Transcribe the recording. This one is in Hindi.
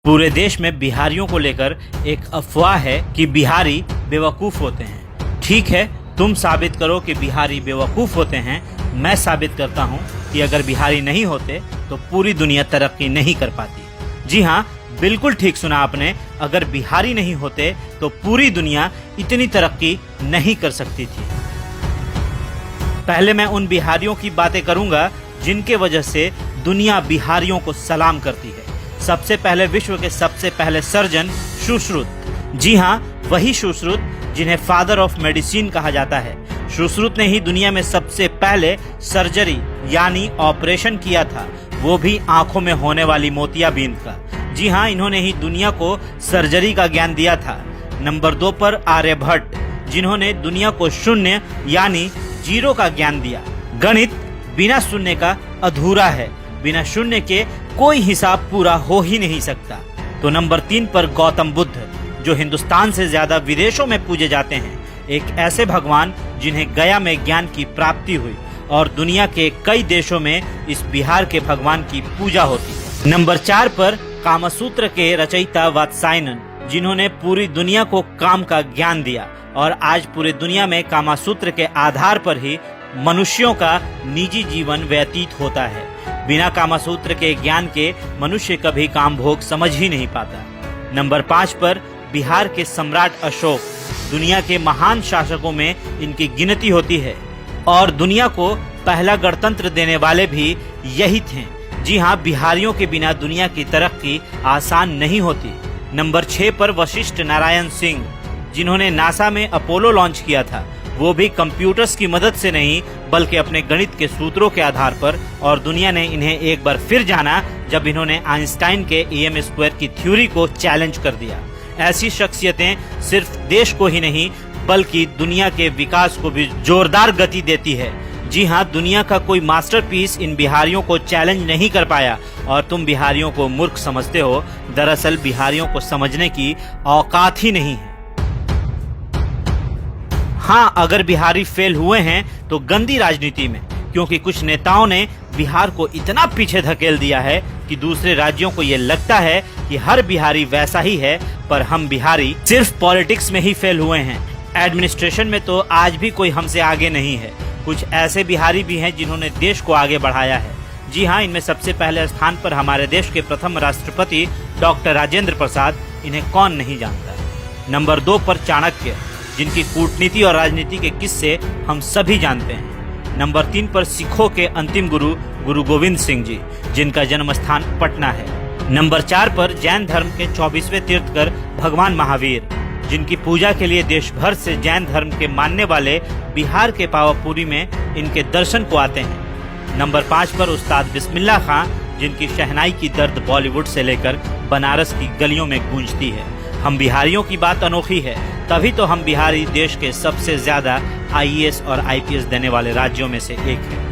पूरे देश में बिहारियों को लेकर एक अफवाह है कि बिहारी बेवकूफ होते हैं। ठीक है, तुम साबित करो कि बिहारी बेवकूफ होते हैं। मैं साबित करता हूँ कि अगर बिहारी नहीं होते तो पूरी दुनिया तरक्की नहीं कर पाती। जी हाँ, बिल्कुल ठीक सुना आपने। अगर बिहारी नहीं होते तो पूरी दुनिया इतनी तरक्की नहीं कर सकती थी। पहले मैं उन बिहारियों की बातें करूंगा जिनके वजह से दुनिया बिहारियों को सलाम करती है। सबसे पहले विश्व के सबसे पहले सर्जन सुश्रुत। जी हाँ, वही सुश्रुत जिन्हें फादर ऑफ मेडिसिन कहा जाता है। सुश्रुत ने ही दुनिया में सबसे पहले सर्जरी यानी ऑपरेशन किया था, वो भी आंखों में होने वाली मोतियाबिंद का। जी हाँ, इन्होंने ही दुनिया को सर्जरी का ज्ञान दिया था। नंबर 2 पर आर्यभट्ट, जिन्होंने दुनिया को शून्य यानी जीरो का ज्ञान दिया। गणित बिना शून्य का अधूरा है, बिना शून्य के कोई हिसाब पूरा हो ही नहीं सकता। तो नंबर 3 पर गौतम बुद्ध, जो हिंदुस्तान से ज्यादा विदेशों में पूजे जाते हैं। एक ऐसे भगवान जिन्हें गया में ज्ञान की प्राप्ति हुई और दुनिया के कई देशों में इस बिहार के भगवान की पूजा होती है। नंबर 4 पर कामसूत्र के रचयिता वात्सायनन, जिन्होंने पूरी दुनिया को काम का ज्ञान दिया और आज पूरी दुनिया में कामसूत्र के आधार पर ही मनुष्यों का निजी जीवन व्यतीत होता है। बिना कामसूत्र के ज्ञान के मनुष्य कभी काम भोग समझ ही नहीं पाता। नंबर 5 पर बिहार के सम्राट अशोक, दुनिया के महान शासकों में इनकी गिनती होती है और दुनिया को पहला गणतंत्र देने वाले भी यही थे। जी हाँ, बिहारियों के बिना दुनिया की तरक्की आसान नहीं होती। नंबर 6 पर वशिष्ठ नारायण सिंह, जिन्होंने नासा में अपोलो लॉन्च किया था, वो भी कंप्यूटर्स की मदद से नहीं बल्कि अपने गणित के सूत्रों के आधार पर। और दुनिया ने इन्हें एक बार फिर जाना जब इन्होंने आइंस्टाइन के EM² की थ्योरी को चैलेंज कर दिया। ऐसी शख्सियतें सिर्फ देश को ही नहीं बल्कि दुनिया के विकास को भी जोरदार गति देती है। जी हाँ, दुनिया का कोई मास्टरपीस इन बिहारियों को चैलेंज नहीं कर पाया और तुम बिहारियों को मूर्ख समझते हो। दरअसल बिहारियों को समझने की औकात ही नहीं है। हाँ, अगर बिहारी फेल हुए हैं तो गंदी राजनीति में, क्योंकि कुछ नेताओं ने बिहार को इतना पीछे धकेल दिया है कि दूसरे राज्यों को ये लगता है कि हर बिहारी वैसा ही है। पर हम बिहारी सिर्फ पॉलिटिक्स में ही फेल हुए हैं, एडमिनिस्ट्रेशन में तो आज भी कोई हमसे आगे नहीं है। कुछ ऐसे बिहारी भी हैं जिन्होंने देश को आगे बढ़ाया है। जी हाँ, इनमें सबसे पहले स्थान पर हमारे देश के प्रथम राष्ट्रपति डॉक्टर राजेंद्र प्रसाद, इन्हें कौन नहीं जानता। नंबर 2 पर चाणक्य, जिनकी कूटनीति और राजनीति के किस्से हम सभी जानते हैं। नंबर 3 पर सिखों के अंतिम गुरु गुरु गोविंद सिंह जी, जिनका जन्म स्थान पटना है। नंबर 4 पर जैन धर्म के 24वें तीर्थकर भगवान महावीर, जिनकी पूजा के लिए देश भर से जैन धर्म के मानने वाले बिहार के पावापुरी में इनके दर्शन को आते हैं। नंबर 5 पर उस्ताद बिस्मिल्लाह खां, जिनकी शहनाई की दर्द बॉलीवुड से लेकर बनारस की गलियों में गूंजती है। हम बिहारियों की बात अनोखी है, तभी तो हम बिहारी देश के सबसे ज्यादा IAS और IPS देने वाले राज्यों में से एक है।